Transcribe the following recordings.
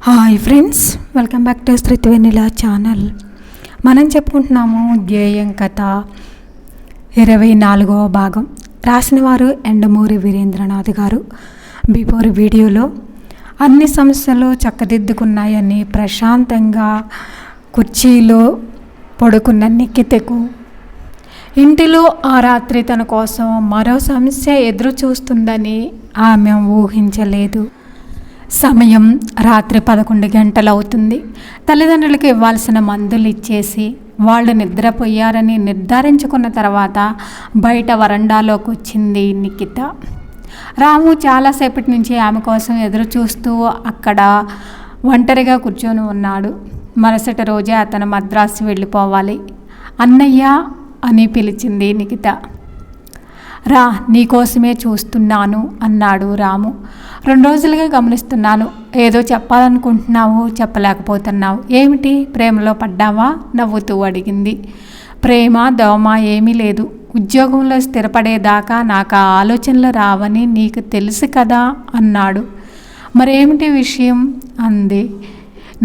Hi friends, welcome back to Shruti Vennela channel. మనం చెప్పుకుంటున్నాము ధ్యేయం కథ 24వ భాగం. రాసిన వారు ఎండమూరి వీరేంద్రనాథ్ గారు. బిఫోర్ వీడియోలో అన్ని సమస్యలు చక్కదిద్దుకున్నాయని ప్రశాంతంగా కుర్చీలో పడుకున్న నిఖితకు ఇంటిలో ఆ రాత్రి తన కోసం మరో సమస్య ఎదురు చూస్తుందని ఆమె ఊహించలేదు. సమయం రాత్రి 11 గంటలు అవుతుంది. తల్లిదండ్రులకు ఇవ్వాల్సిన మందులు ఇచ్చేసి వాళ్ళు నిద్రపోయారని నిర్ధారించుకున్న తర్వాత బయట వరండాలోకి వచ్చింది నిఖిత. రాము చాలాసేపటి నుంచి ఆమె కోసం ఎదురు చూస్తూ అక్కడ ఒంటరిగా కూర్చొని ఉన్నాడు. మరుసటి రోజే అతను మద్రాసు వెళ్ళిపోవాలి. అన్నయ్య అని పిలిచింది నిఖిత. రా, నీకోసమే చూస్తున్నాను అన్నాడు రాము. 2 రోజులుగా గమనిస్తున్నాను. ఏదో చెప్పాలనుకుంటున్నావు, చెప్పలేకపోతున్నావు. ఏమిటి, ప్రేమలో పడ్డావా? నవ్వుతూ అడిగింది. ప్రేమ దోమ ఏమీ లేదు. ఉద్యోగంలో స్థిరపడేదాకా నాకు ఆ ఆలోచనలు రావని నీకు తెలుసు కదా అన్నాడు. మరేమిటి విషయం అంది.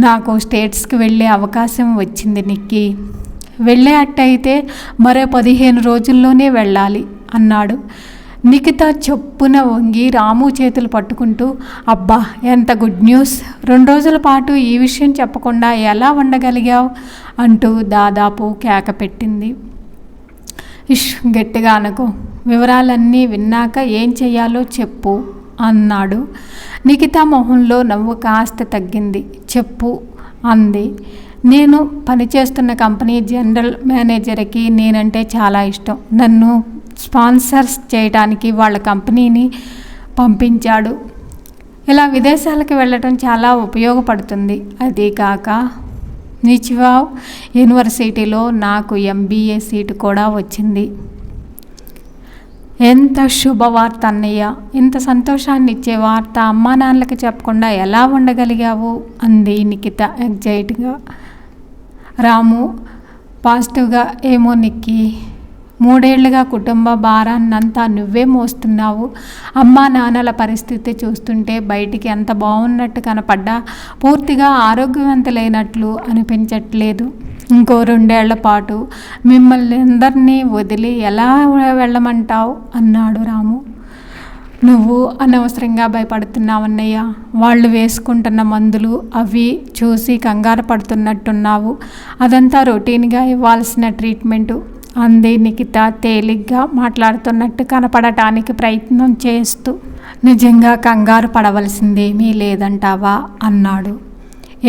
నాకు స్టేట్స్కి వెళ్ళే అవకాశం వచ్చింది నిక్కి. వెళ్ళే అట్టయితే మరో 15 రోజుల్లోనే వెళ్ళాలి అన్నాడు. నిఖిత చొప్పున వంగి రాము చేతులు పట్టుకుంటూ, అబ్బా ఎంత గుడ్ న్యూస్! 2 రోజుల పాటు ఈ విషయం చెప్పకుండా ఎలా ఉండగలిగావు అంటూ దాదాపు కేక పెట్టింది. ఇష్, గట్టిగా అనకు, వివరాలన్నీ విన్నాక ఏం చెయ్యాలో చెప్పు అన్నాడు. నిఖిత మొహంలో నవ్వు కాస్త తగ్గింది. చెప్పు అంది. నేను పనిచేస్తున్న కంపెనీ జనరల్ మేనేజర్కి నేనంటే చాలా ఇష్టం. నన్ను స్పాన్సర్స్ చేయడానికి వాళ్ళ కంపెనీని పంపించాడు. ఇలా విదేశాలకు వెళ్ళటం చాలా ఉపయోగపడుతుంది. అదీ కాక నిచివావ్ యూనివర్సిటీలో నాకు MBA సీటు కూడా వచ్చింది. ఎంత శుభవార్త అన్నయ్య! ఇంత సంతోషాన్ని ఇచ్చే వార్త అమ్మా నాన్నలకి చెప్పకుండా ఎలా ఉండగలిగావు అంది నిఖిత ఎగ్జైట్గా. రాము పాజిటివ్గా, ఏమో నిక్కి, 3 ఏళ్లుగా కుటుంబ భారాన్నంతా నువ్వే మోస్తున్నావు. అమ్మా నాన్నల పరిస్థితి చూస్తుంటే బయటికి ఎంత బాగున్నట్టు కనపడ్డా పూర్తిగా ఆరోగ్యవంతులైనట్లు అనిపించట్లేదు. ఇంకో 2 ఏళ్ల పాటు మిమ్మల్ని అందరినీ వదిలి ఎలా వెళ్ళమంటావు అన్నాడు రాము. నువ్వు అనవసరంగా భయపడుతున్నావన్నయ్య. వాళ్ళు వేసుకుంటున్న మందులు అవి చూసి కంగారు పడుతున్నట్టున్నావు. అదంతా రొటీన్గా ఇవ్వాల్సిన ట్రీట్మెంటు అంది నిఖిత తేలిగ్గా మాట్లాడుతున్నట్టు కనపడటానికి ప్రయత్నం చేస్తూ. నిజంగా కంగారు పడవలసిందేమీ లేదంటావా అన్నాడు.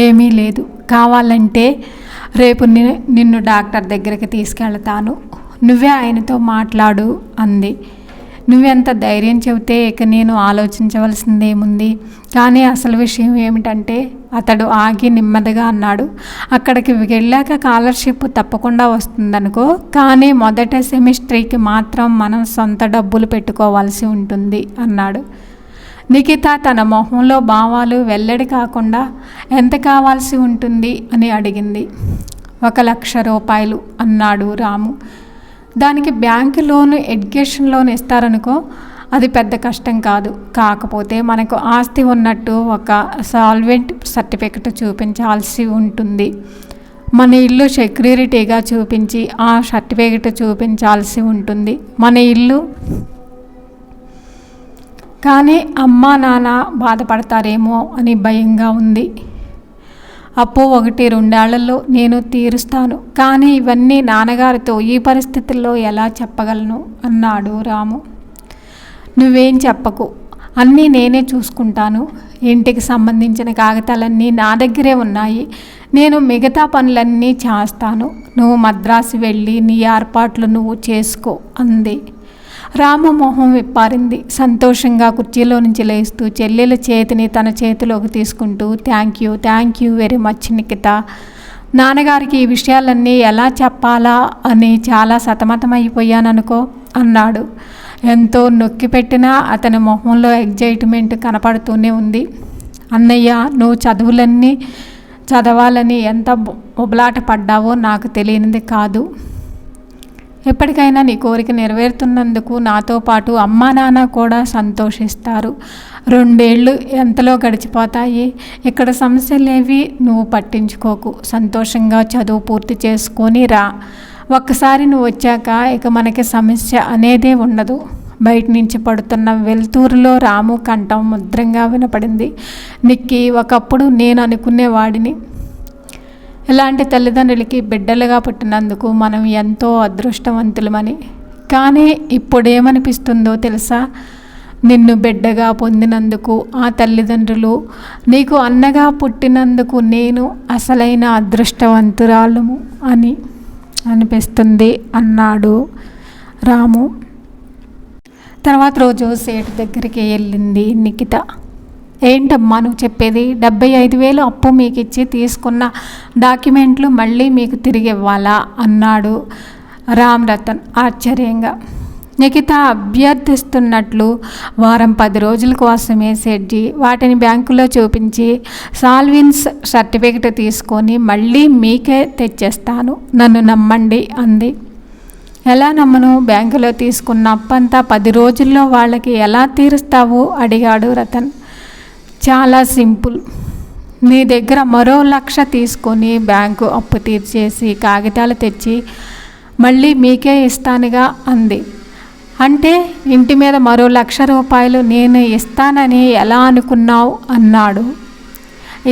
ఏమీ లేదు. కావాలంటే రేపు నిన్ను డాక్టర్ దగ్గరికి తీసుకెళ్తాను. నువ్వే ఆయనతో మాట్లాడు అంది. నువ్వెంత ధైర్యం చెబితే ఇక నేను ఆలోచించవలసిందేముంది. కానీ అసలు విషయం ఏమిటంటే అతడు ఆగి నెమ్మదిగా అన్నాడు. అక్కడికి వెళ్ళాక స్కాలర్షిప్ తప్పకుండా వస్తుందనుకో, కానీ మొదటి సెమిస్టర్కి మాత్రం మనం సొంత డబ్బులు పెట్టుకోవాల్సి ఉంటుంది అన్నాడు. నిఖిత తన మొహంలో భావాలు వెల్లడి కాకుండా ఎంత కావాల్సి ఉంటుంది అని అడిగింది. 1,00,000 రూపాయలు అన్నాడు రాము. దానికి బ్యాంకు లోను, ఎడ్యుకేషన్ లోన్ ఇస్తారనుకో, అది పెద్ద కష్టం కాదు. కాకపోతే మనకు ఆస్తి ఉన్నట్టు ఒక సాల్వెంట్ సర్టిఫికెట్ చూపించాల్సి ఉంటుంది. మన ఇల్లు సెక్యూరిటీగా చూపించి ఆ సర్టిఫికెట్ చూపించాల్సి ఉంటుంది. మన ఇల్లు కానీ అమ్మా నాన్న బాధపడతారేమో అని భయంగా ఉంది. అప్పు 1-2 ఏళ్లలో నేను తీరుస్తాను. కానీ ఇవన్నీ నాన్నగారితో ఈ పరిస్థితుల్లో ఎలా చెప్పగలను అన్నాడు రాము. నువ్వేం చెప్పకు, అన్నీ నేనే చూసుకుంటాను. ఇంటికి సంబంధించిన కాగితాలన్నీ నా దగ్గరే ఉన్నాయి. నేను మిగతా పనులన్నీ చేస్తాను. నువ్వు మద్రాసు వెళ్ళి నీ ఏర్పాట్లు నువ్వు చేసుకో అంది. రాము మొహం విప్పారింది. సంతోషంగా కుర్చీలో నుంచి లేస్తూ చెల్లెల చేతిని తన చేతిలోకి తీసుకుంటూ, thank you very much Nikhita. నాన్నగారికి ఈ విషయాలన్నీ ఎలా చెప్పాలా అని చాలా సతమతమైపోయాననుకో అన్నాడు. ఎంతో నొక్కి పెట్టినా అతని మొహంలో ఎగ్జైట్మెంట్ కనపడుతూనే ఉంది. అన్నయ్య, నువ్వు చదువులన్నీ చదవాలని ఎంత ఉబలాట పడ్డావో నాకు తెలియనిది కాదు. ఎప్పటికైనా నీ కోరిక నెరవేరుతున్నందుకు నాతో పాటు అమ్మా నాన్న కూడా సంతోషిస్తారు. 2 ఏళ్ళు ఎంతలో గడిచిపోతాయి. ఇక్కడ సమస్యలేవి నువ్వు పట్టించుకోకు. సంతోషంగా చదువు పూర్తి చేసుకొని రా. ఒక్కసారి నువ్వు వచ్చాక ఇక మనకి సమస్య అనేదే ఉండదు. బయట నుంచి పడుతున్న వెలుతురులో రాము కంఠం ముద్రంగా వినపడింది. నిక్కి, ఒకప్పుడు నేను అనుకునేవాడిని, ఇలాంటి తల్లిదండ్రులకి బిడ్డలుగా పుట్టినందుకు మనం ఎంతో అదృష్టవంతులమని. కానీ ఇప్పుడేమనిపిస్తుందో తెలుసా? నిన్ను బిడ్డగా పొందినందుకు ఆ తల్లిదండ్రులు, నీకు అన్నగా పుట్టినందుకు నేను అసలైన అదృష్టవంతురాలము అని అనిపిస్తుంది అన్నాడు రాము. తర్వాత రోజు సేటు దగ్గరికి వెళ్ళింది నిఖిత. ఏంటమ్మా నువ్వు చెప్పేది? 75,000 అప్పు మీకు ఇచ్చి తీసుకున్న డాక్యుమెంట్లు మళ్ళీ మీకు తిరిగి ఇవ్వాలా అన్నాడు రామ్ రతన్ ఆశ్చర్యంగా. నిఖిత అభ్యర్థిస్తున్నట్లు వారం 10 రోజుల కోసమే సెడ్జి వాటిని బ్యాంకులో చూపించి సాల్వెన్స్ సర్టిఫికెట్ తీసుకొని మళ్ళీ మీకే తెచ్చేస్తాను, నన్ను నమ్మండి అంది. ఎలా నమ్మను? బ్యాంకులో తీసుకున్న అప్పంతా 10 రోజుల్లో వాళ్ళకి ఎలా తీరుస్తావు అడిగాడు రతన్. చాలా సింపుల్. నీ దగ్గర మరో 1,00,000 తీసుకొని బ్యాంకు అప్పు తీర్చేసి కాగితాలు తెచ్చి మళ్ళీ మీకే ఇస్తానుగా అంది. అంటే ఇంటి మీద మరో 1,00,000 రూపాయలు నేను ఇస్తానని ఎలా అనుకున్నావు అన్నాడు.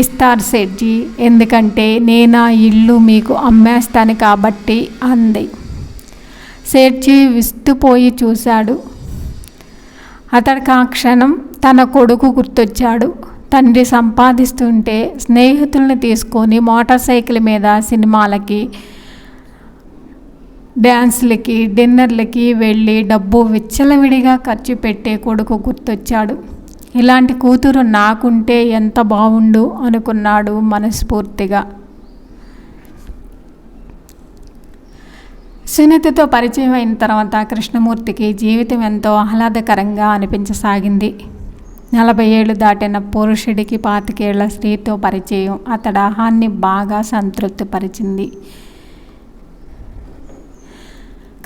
ఇస్తారు సెడ్జి, ఎందుకంటే నేను ఆ ఇల్లు మీకు అమ్మేస్తాను కాబట్టి అంది. సేట్జీ విస్తుపోయి చూశాడు. అతడికి ఆ క్షణం తన కొడుకు గుర్తొచ్చాడు. తండ్రి సంపాదిస్తుంటే స్నేహితుల్ని తీసుకొని మోటార్ సైకిల్ మీద సినిమాలకి, డ్యాన్స్లకి, డిన్నర్లకి వెళ్ళి డబ్బు విచ్చలవిడిగా ఖర్చు పెట్టే కొడుకు గుర్తొచ్చాడు. ఇలాంటి కూతురు నాకుంటే ఎంత బాగుండు అనుకున్నాడు మనస్ఫూర్తిగా. సునీతతో పరిచయం అయిన తర్వాత కృష్ణమూర్తికి జీవితం ఎంతో ఆహ్లాదకరంగా అనిపించసాగింది. 40 ఏళ్ళు దాటిన పురుషుడికి 25 ఏళ్ల స్త్రీతో పరిచయం అతడి ఆహాన్ని బాగా సంతృప్తిపరిచింది.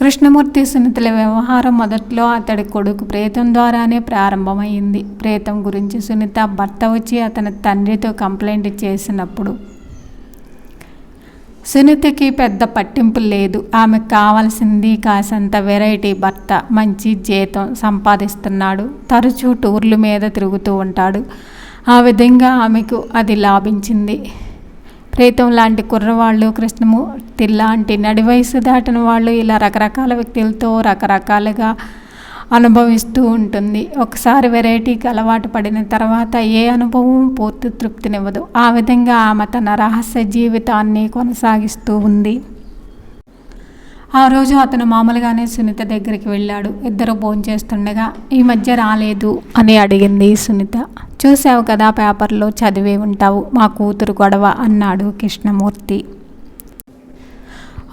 కృష్ణమూర్తి సునీతల వ్యవహారం మొదట్లో అతడి కొడుకు ప్రేతం ద్వారానే ప్రారంభమైంది. ప్రేతం గురించి సునీత భర్త వచ్చి అతని తండ్రితో కంప్లైంట్ చేసినప్పుడు సునీతకి పెద్ద పట్టింపు లేదు. ఆమెకు కావాల్సింది కాసంత వెరైటీ భర్త, మంచి జీతం సంపాదిస్తున్నాడు, తరచూ టూర్ల మీద తిరుగుతూ ఉంటాడు. ఆ విధంగా ఆమెకు అది లాభించింది. ప్రేతం లాంటి కుర్రవాళ్ళు, కృష్ణమూర్తి లాంటి నడి వయసు దాటిన వాళ్ళు ఇలా రకరకాల వ్యక్తులతో రకరకాలుగా అనుభవిస్తూ ఉంటుంది. ఒకసారి వెరైటీకి అలవాటు పడిన తర్వాత ఏ అనుభవం పూర్తి తృప్తినివ్వదు. ఆ విధంగా ఆమె తన రహస్య జీవితాన్ని కొనసాగిస్తూ ఉంది. ఆ రోజు అతను మామూలుగానే సునీత దగ్గరికి వెళ్ళాడు. ఇద్దరు భోంచేస్తుండగా ఈ మధ్య రాలేదు అని అడిగింది సునీత. చూసావు కదా, పేపర్లో చదివే ఉంటావు, మా కూతురు గొడవ అన్నాడు కృష్ణమూర్తి.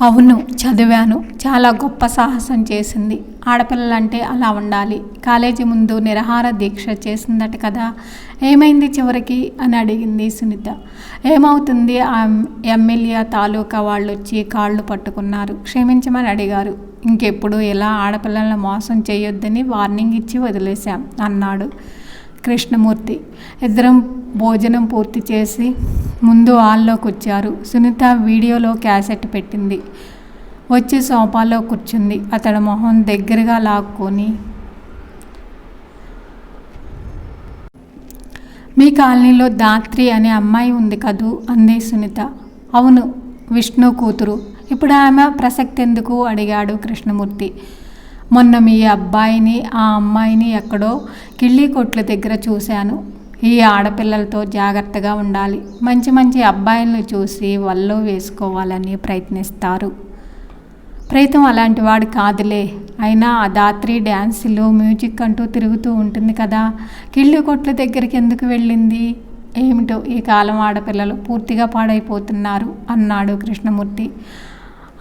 అవును చదివాను, చాలా గొప్ప సాహసం చేసింది. ఆడపిల్లలంటే అలా ఉండాలి. కాలేజీ ముందు నిరాహార దీక్ష చేసిందట కదా, ఏమైంది చివరికి అని అడిగింది సునీత. ఏమవుతుంది, ఆ ఎమ్మెల్యే తాలూకా వాళ్ళు వచ్చి కాళ్ళు పట్టుకున్నారు, క్షమించమని అడిగారు. ఇంకెప్పుడు ఇలా ఆడపిల్లలను మోసం చేయొద్దని వార్నింగ్ ఇచ్చి వదిలేశాం అన్నాడు కృష్ణమూర్తి. ఇద్దరం భోజనం పూర్తి చేసి ముందు హాల్లోకి వచ్చారు. సునీత వీడియోలో క్యాసెట్ పెట్టింది. వచ్చి సోఫాలో కూర్చుంది. అతడి మొహం దగ్గరగా లాక్కొని, మీ కాలనీలో దాత్రి అనే అమ్మాయి ఉంది కదూ అంది సునీత. అవును, విష్ణు కూతురు. ఇప్పుడు ఆమె ప్రసక్తి ఎందుకు అడిగాడు కృష్ణమూర్తి. మొన్న మీ అబ్బాయిని ఆ అమ్మాయిని ఎక్కడో కిళ్ళీ కొట్ల దగ్గర చూశాను. ఈ ఆడపిల్లలతో జాగ్రత్తగా ఉండాలి. మంచి మంచి అబ్బాయిలను చూసి వల్లో వేసుకోవాలని ప్రయత్నిస్తారు. ప్రీతం అలాంటి వాడు కాదులే. అయినా ఆ దాత్రి డ్యాన్సులు, మ్యూజిక్ అంటూ తిరుగుతూ ఉంటుంది కదా, కిళ్ళీ కొట్ల దగ్గరికి ఎందుకు వెళ్ళింది? ఏమిటో ఈ కాలం ఆడపిల్లలు పూర్తిగా పాడైపోతున్నారు అన్నాడు కృష్ణమూర్తి.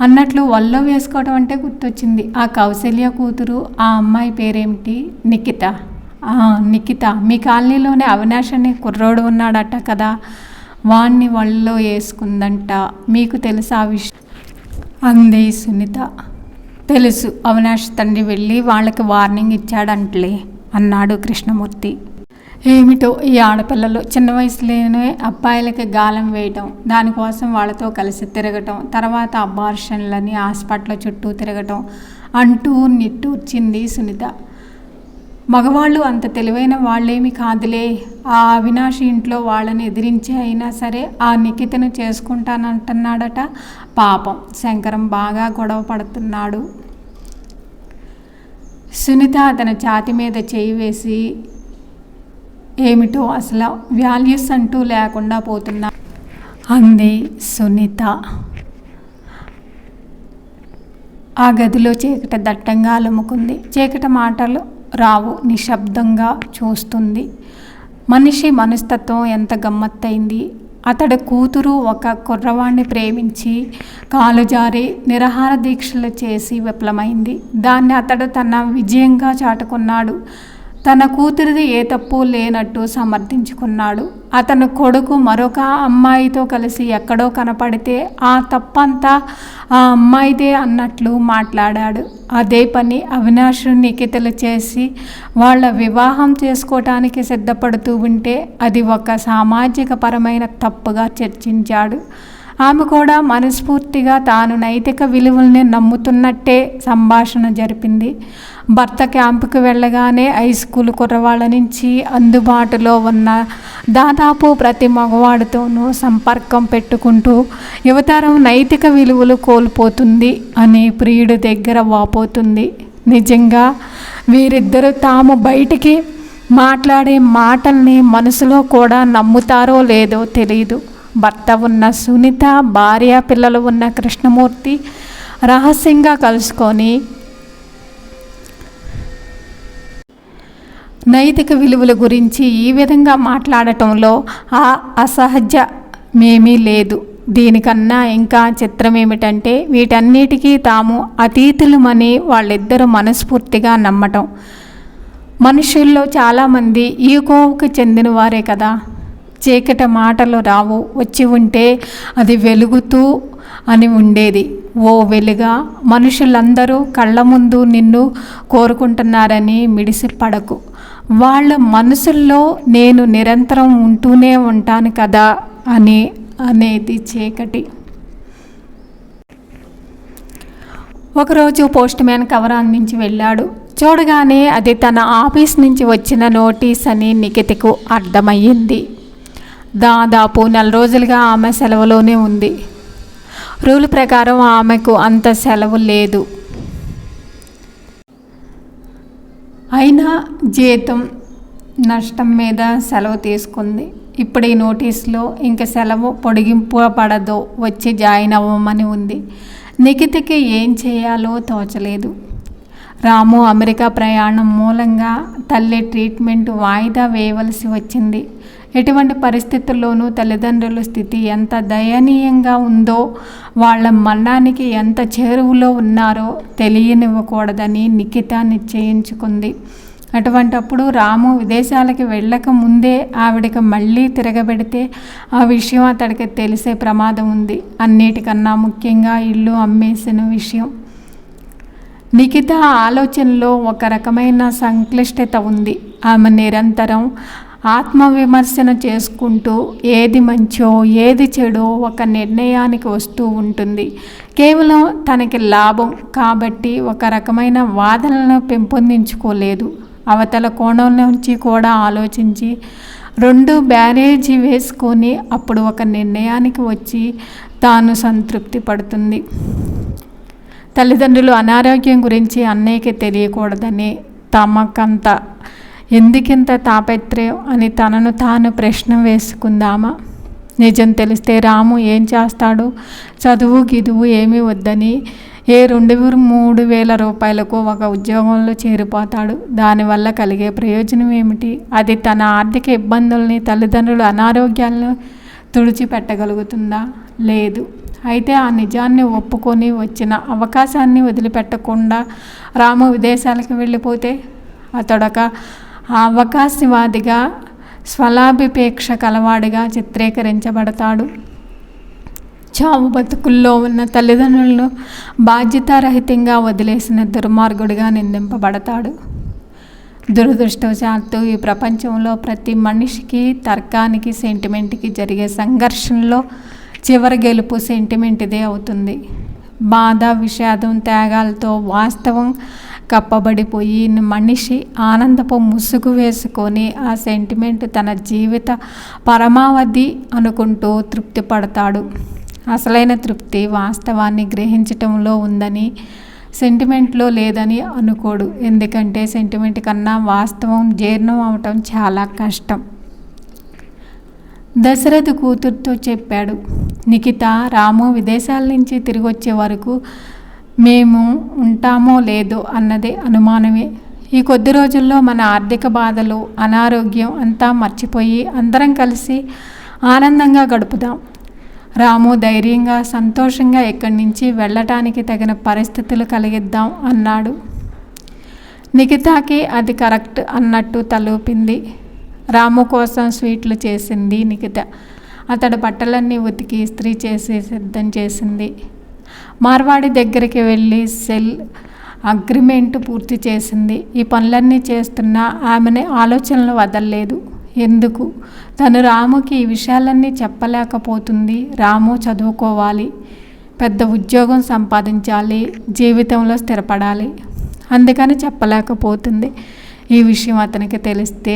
అన్నట్లు వల్లో వేసుకోవడం అంటే గుర్తొచ్చింది. ఆ కౌశల్య కూతురు, ఆ అమ్మాయి పేరేమిటి? నిఖిత. నిఖిత మీ కాలనీలోనే అవినాష్ అనే కుర్రోడు ఉన్నాడట కదా, వాణ్ణి వల్లో వేసుకుందంట. మీకు తెలుసా ఆ విషయం అంది సునీత. తెలుసు, అవినాష్ తండ్రి వెళ్ళి వాళ్ళకి వార్నింగ్ ఇచ్చాడంటలే అన్నాడు కృష్ణమూర్తి. ఏమిటో ఈ ఆడపిల్లలు చిన్న వయసులోనే అబ్బాయిలకి గాలం వేయటం, దానికోసం వాళ్ళతో కలిసి తిరగటం, తర్వాత అబార్షన్లని హాస్పిటల్ చుట్టూ తిరగటం అంటూ నిట్టూర్చింది సునీత. మగవాళ్ళు అంత తెలివైన వాళ్ళేమి కాదులే. ఆ అవినాష్ ఇంట్లో వాళ్ళని ఎదిరించి అయినా సరే ఆ నిఖితను చేసుకుంటానంటున్నాడట. పాపం శంకరం బాగా గొడవ పడుతున్నాడు. సునీత అతని ఛాతి మీద చేయి వేసి, ఏమిటో అసలు వాల్యూస్ అంటూ లేకుండా పోతున్నా అంది సునీత. ఆ గదిలో చీకటి దట్టంగా అలుముకుంది. చీకటి మాటలు రావు, నిశ్శబ్దంగా చూస్తుంది. మనిషి మనస్తత్వం ఎంత గమ్మత్తైంది. అతడి కూతురు ఒక కుర్రవాణ్ణి ప్రేమించి కాలు జారి నిరాహార దీక్షలు చేసి విఫలమైంది. దాన్ని అతడు తన విజయంగా చాటుకున్నాడు. తన కూతురిది ఏ తప్పు లేనట్టు సమర్థించుకున్నాడు. అతని కొడుకు మరొక అమ్మాయితో కలిసి ఎక్కడో కనపడితే ఆ తప్పంతా ఆ అమ్మాయిదే అన్నట్లు మాట్లాడాడు. అదే పని అవినాష్ నిఖితలు చేసి వాళ్ళ వివాహం చేసుకోవటానికి సిద్ధపడుతూ ఉంటే అది ఒక సామాజిక పరమైన తప్పుగా చర్చించాడు. ఆమె కూడా మనస్ఫూర్తిగా తాను నైతిక విలువల్ని నమ్ముతున్నట్టే సంభాషణ జరిపింది. భర్త క్యాంపుకి వెళ్ళగానే హై స్కూల్ కుర్రవాళ్ళ నుంచి అందుబాటులో ఉన్న దాదాపు ప్రతి మగవాడితోనూ సంపర్కం పెట్టుకుంటూ యువతరం నైతిక విలువలు కోల్పోతుంది అని ప్రియుడి దగ్గర వాపోతుంది. నిజంగా వీరిద్దరూ తాము బయటికి మాట్లాడే మాటల్ని మనసులో కూడా నమ్ముతారో లేదో తెలియదు. భర్త ఉన్న సునీత, భార్య పిల్లలు ఉన్న కృష్ణమూర్తి రహస్యంగా కలుసుకొని నైతిక విలువల గురించి ఈ విధంగా మాట్లాడటంలో ఆ అసహజమేమీ లేదు. దీనికన్నా ఇంకా చిత్రం ఏమిటంటే వీటన్నిటికీ తాము అతీతులమని వాళ్ళిద్దరూ మనస్ఫూర్తిగా నమ్మటం. మనుషుల్లో చాలామంది ఈ కోవకు చెందిన వారే కదా. చీకటి మాటలు రావు, వచ్చి ఉంటే అది వెలుగుతూ అని ఉండేది. ఓ వెలుగా మనుషులందరూ కళ్ళ ముందు నిన్ను కోరుకుంటున్నారని మిడిసిపడకు. వాళ్ళ మనసుల్లో నేను నిరంతరం ఉంటూనే ఉంటాను కదా అని అనేది చీకటి. ఒకరోజు పోస్ట్ మ్యాన్ కవర్ అందించి వెళ్ళాడు. చూడగానే అది తన ఆఫీస్ నుంచి వచ్చిన నోటీస్ అని నిఖితకు అర్థమయ్యింది. దాదాపు 4 రోజులుగా ఆమె సెలవులోనే ఉంది. రూల్ ప్రకారం ఆమెకు అంత సెలవు లేదు. అయినా జీతం నష్టం మీద సెలవు తీసుకుంది. ఇప్పుడు ఈ నోటీసులో ఇంక సెలవు పొడిగింపబడదో వచ్చి జాయిన్ అవ్వమని ఉంది. నిఖితకి ఏం చేయాలో తోచలేదు. రాము అమెరికా ప్రయాణం మూలంగా తల్లి ట్రీట్మెంట్ వాయిదా వేయవలసి వచ్చింది. ఎటువంటి పరిస్థితుల్లోనూ తల్లిదండ్రుల స్థితి ఎంత దయనీయంగా ఉందో, వాళ్ళ మరణానికి ఎంత చేరువలో ఉన్నారో తెలియనివ్వకూడదని నిఖిత నిశ్చయించుకుంది. అటువంటప్పుడు రాము విదేశాలకి వెళ్ళక ముందే ఆవిడకి మళ్ళీ తిరగబెడితే ఆ విషయం అతడికి తెలిసే ప్రమాదం ఉంది. అన్నిటికన్నా ముఖ్యంగా ఇల్లు అమ్మేసిన విషయం. నిఖిత ఆలోచనలో ఒక రకమైన సంక్లిష్టత ఉంది. ఆమె నిరంతరం ఆత్మవిమర్శన చేసుకుంటూ ఏది మంచో ఏది చెడో ఒక నిర్ణయానికి వస్తూ ఉంటుంది. కేవలం తనకి లాభం కాబట్టి ఒక రకమైన వాదనలను పెంపొందించుకోలేదు. అవతల కోణం నుంచి కూడా ఆలోచించి 2 బ్యారేజీ వేసుకొని అప్పుడు ఒక నిర్ణయానికి వచ్చి తాను సంతృప్తి పడుతుంది. తల్లిదండ్రులు అనారోగ్యం గురించి అన్నయ్యకి తెలియకూడదని, తమకంత ఎందుకింత తాపత్రయం అని తనను తాను ప్రశ్న వేసుకుందామా. నిజం తెలిస్తే రాము ఏం చేస్తాడు? చదువు గిదువు ఏమీ వద్దని 2,000-3,000 రూపాయలకు ఒక ఉద్యోగంలో చేరిపోతాడు. దానివల్ల కలిగే ప్రయోజనం ఏమిటి? అది తన ఆర్థిక ఇబ్బందుల్ని, తల్లిదండ్రుల అనారోగ్యాలను తుడిచిపెట్టగలుగుతుందా? లేదు. అయితే ఆ నిజాన్ని ఒప్పుకొని వచ్చిన అవకాశాన్ని వదిలిపెట్టకుండా రాము విదేశాలకు వెళ్ళిపోతే అతడొక అవకాశవాదిగా, స్వలాభిపేక్ష కలవాడిగా చిత్రీకరించబడతాడు. చావు బతుకుల్లో ఉన్న తల్లిదండ్రులను బాధ్యతారహితంగా వదిలేసిన దుర్మార్గుడిగా నిందింపబడతాడు. దురదృష్టవశాత్తు ఈ ప్రపంచంలో ప్రతి మనిషికి, తర్కానికి, సెంటిమెంట్కి జరిగే సంఘర్షణలో చివరి గెలుపు సెంటిమెంట్దే అవుతుంది. బాధ, విషాదం, త్యాగాలతో వాస్తవం కప్పబడిపోయి మనిషి ఆనందపు ముసుగు వేసుకొని ఆ సెంటిమెంట్ తన జీవిత పరమావధి అనుకుంటూ తృప్తి పడతాడు. అసలైన తృప్తి వాస్తవాన్ని గ్రహించటంలో ఉందని, సెంటిమెంట్లో లేదని అనుకోడు. ఎందుకంటే సెంటిమెంట్ కన్నా వాస్తవం జీర్ణం అవటం చాలా కష్టం. దశరథ కూతురుతో చెప్పాడు, నిఖిత, రాము విదేశాల నుంచి తిరిగి వచ్చే వరకు మేము ఉంటామో లేదో అన్నదే అనుమానమే. ఈ కొద్ది రోజుల్లో మన ఆర్థిక బాధలు, అనారోగ్యం అంతా మర్చిపోయి అందరం కలిసి ఆనందంగా గడుపుదాం. రాము ధైర్యంగా, సంతోషంగా ఇక్కడి నుంచి వెళ్ళటానికి తగిన పరిస్థితులు కలిగిద్దాం అన్నాడు. నిఖితాకి అది కరెక్ట్ అన్నట్టు తలూపింది. రాము కోసం స్వీట్లు చేసింది నిఖిత. అతడి బట్టలన్నీ ఉతికి ఇస్త్రీ చేసి సిద్ధం చేసింది. మార్వాడి దగ్గరికి వెళ్ళి సెల్ అగ్రిమెంట్ పూర్తి చేసింది. ఈ పనులన్నీ చేస్తున్నా ఆమెని ఆలోచనలు వదలలేదు. ఎందుకు? తను రాముకి ఈ విషయాలన్నీ చెప్పలేకపోతుంది. రాము చదువుకోవాలి, పెద్ద ఉద్యోగం సంపాదించాలి, జీవితంలో స్థిరపడాలి. అందుకని చెప్పలేకపోతుంది. ఈ విషయం అతనికి తెలిస్తే,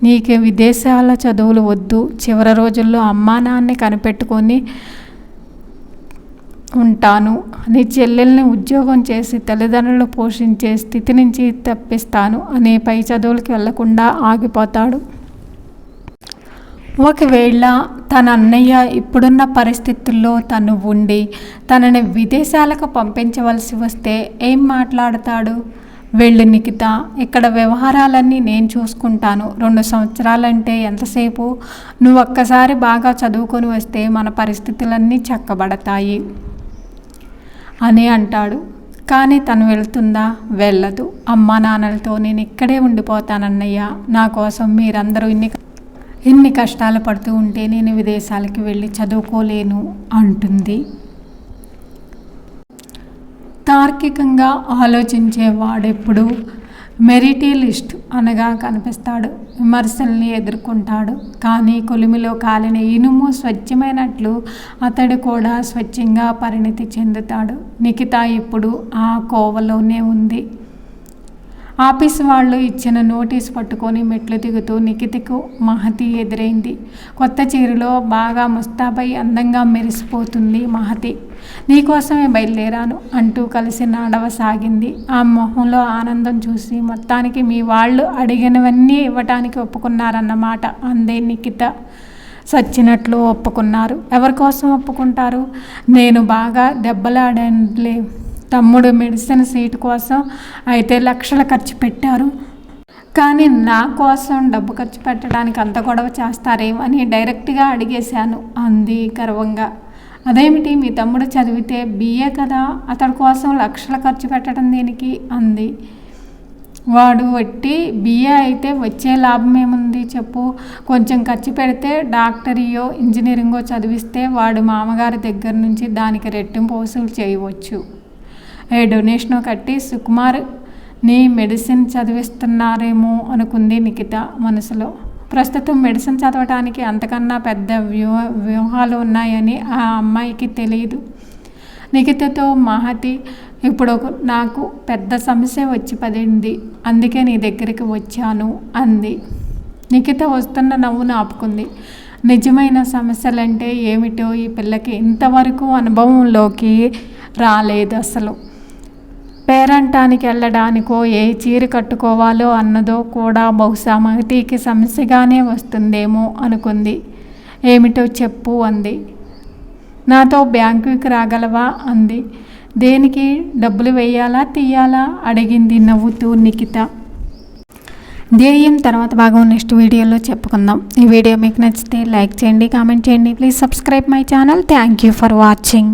నీకు విదేశాల చదువులు వద్దు, చివరి రోజుల్లో అమ్మా నాన్నని కనిపెట్టుకొని ఉంటాను, నీ చెల్లెల్ని ఉద్యోగం చేసి తల్లిదండ్రులు పోషించే స్థితి నుంచి తప్పిస్తాను అనే పై చదువులకి వెళ్లకుండా ఆగిపోతాడు. ఒకవేళ తన అన్నయ్య ఇప్పుడున్న పరిస్థితుల్లో తను ఉండి తనని విదేశాలకు పంపించవలసి వస్తే ఏం మాట్లాడతాడు? వెళ్ళు నిఖిత, ఇక్కడ వ్యవహారాలన్నీ నేను చూసుకుంటాను. 2 సంవత్సరాలంటే ఎంతసేపు? నువ్వు ఒక్కసారి బాగా చదువుకొని వస్తే మన పరిస్థితులన్నీ చక్కబడతాయి అని అంటాడు. కానీ తను వెళ్తుందా? వెళ్ళదు. అమ్మా నాన్నలతో నేను ఇక్కడే ఉండిపోతానన్నయ్య, నా కోసం మీరందరూ ఇన్ని కష్టాలు పడుతూ ఉంటే నేను విదేశాలకి వెళ్ళి చదువుకోలేను అంటుంది. తార్కికంగా ఆలోచించే వాడెప్పుడు మెరిటలిస్ట్ అనగా కనిపిస్తాడు. విమర్శల్ని ఎదుర్కొంటాడు. కానీ కొలిమిలో కాలిన ఇనుము స్వచ్ఛమైనట్లు అతడు కూడా స్వచ్ఛంగా పరిణితి చెందుతాడు. నిఖిత ఇప్పుడు ఆ కోవలోనే ఉంది. ఆఫీస్ వాళ్ళు ఇచ్చిన నోటీస్ పట్టుకొని మెట్లు దిగుతూ నిఖితకు మహతి ఎదురైంది. కొత్త చీరలో బాగా ముస్తాబై అందంగా మెరిసిపోతుంది మహతి. నీకోసమే బయలుదేరాను అంటూ కలిసి నడవసాగింది. ఆ మొహంలో ఆనందం చూసి మొత్తానికి మీ వాళ్ళు అడిగినవన్నీ ఇవ్వటానికి ఒప్పుకున్నారన్నమాట అందే నిఖిత. సచ్చినట్లు ఒప్పుకున్నారు. ఎవరి కోసం ఒప్పుకుంటారు? నేను బాగా దెబ్బలాడానులే. తమ్ముడు మెడిసిన్ సీటు కోసం అయితే లక్షలు ఖర్చు పెట్టారు. కానీ నా కోసం డబ్బు ఖర్చు పెట్టడానికి అంత గొడవ చేస్తారేమని డైరెక్ట్గా అడిగేశాను అంది గర్వంగా. అదేమిటి, మీ తమ్ముడు చదివితే BA కదా, అతడి కోసం లక్షలు ఖర్చు పెట్టడం దేనికి అంది. వాడు వట్టి BA అయితే వచ్చే లాభం ఏముంది చెప్పు? కొంచెం ఖర్చు పెడితే డాక్టరీయో ఇంజనీరింగో చదివిస్తే వాడు మామగారి దగ్గర నుంచి దానికి రెట్టింపు వసూలు చేయవచ్చు. డొనేషన్ కట్టి సుకుమార్ నీ మెడిసిన్ చదివిస్తున్నారేమో అనుకుంది నిఖిత మనసులో. ప్రస్తుతం మెడిసిన్ చదవటానికి అంతకన్నా పెద్ద వ్యూహాలు ఉన్నాయని ఆ అమ్మాయికి తెలియదు. నిఖితతో మహతి, ఇప్పుడు నాకు పెద్ద సమస్య వచ్చి పడింది, అందుకే నీ దగ్గరికి వచ్చాను అంది. నిఖిత వస్తున్న నవ్వును ఆపుకుంది. నిజమైన సమస్యలంటే ఏమిటో ఈ పిల్లకి ఇంతవరకు అనుభవంలోకి రాలేదు. అసలు పేరంటానికి వెళ్ళడానికో ఏ చీర కట్టుకోవాలో అన్నదో కూడా బహుశా మహతికి సమస్యగానే వస్తుందేమో అనుకుంది. ఏమిటో చెప్పు అంది. నాతో బ్యాంకుకి రాగలవా అంది. దేనికి? డబ్బులు వేయాలా తీయాలా అడిగింది నవ్వుతూ నిఖిత. ధ్యేయం తర్వాత భాగం నెక్స్ట్ వీడియోలో చెప్పుకుందాం. ఈ వీడియో మీకు నచ్చితే లైక్ చేయండి, కామెంట్ చేయండి. Please subscribe my channel. Thank you for watching.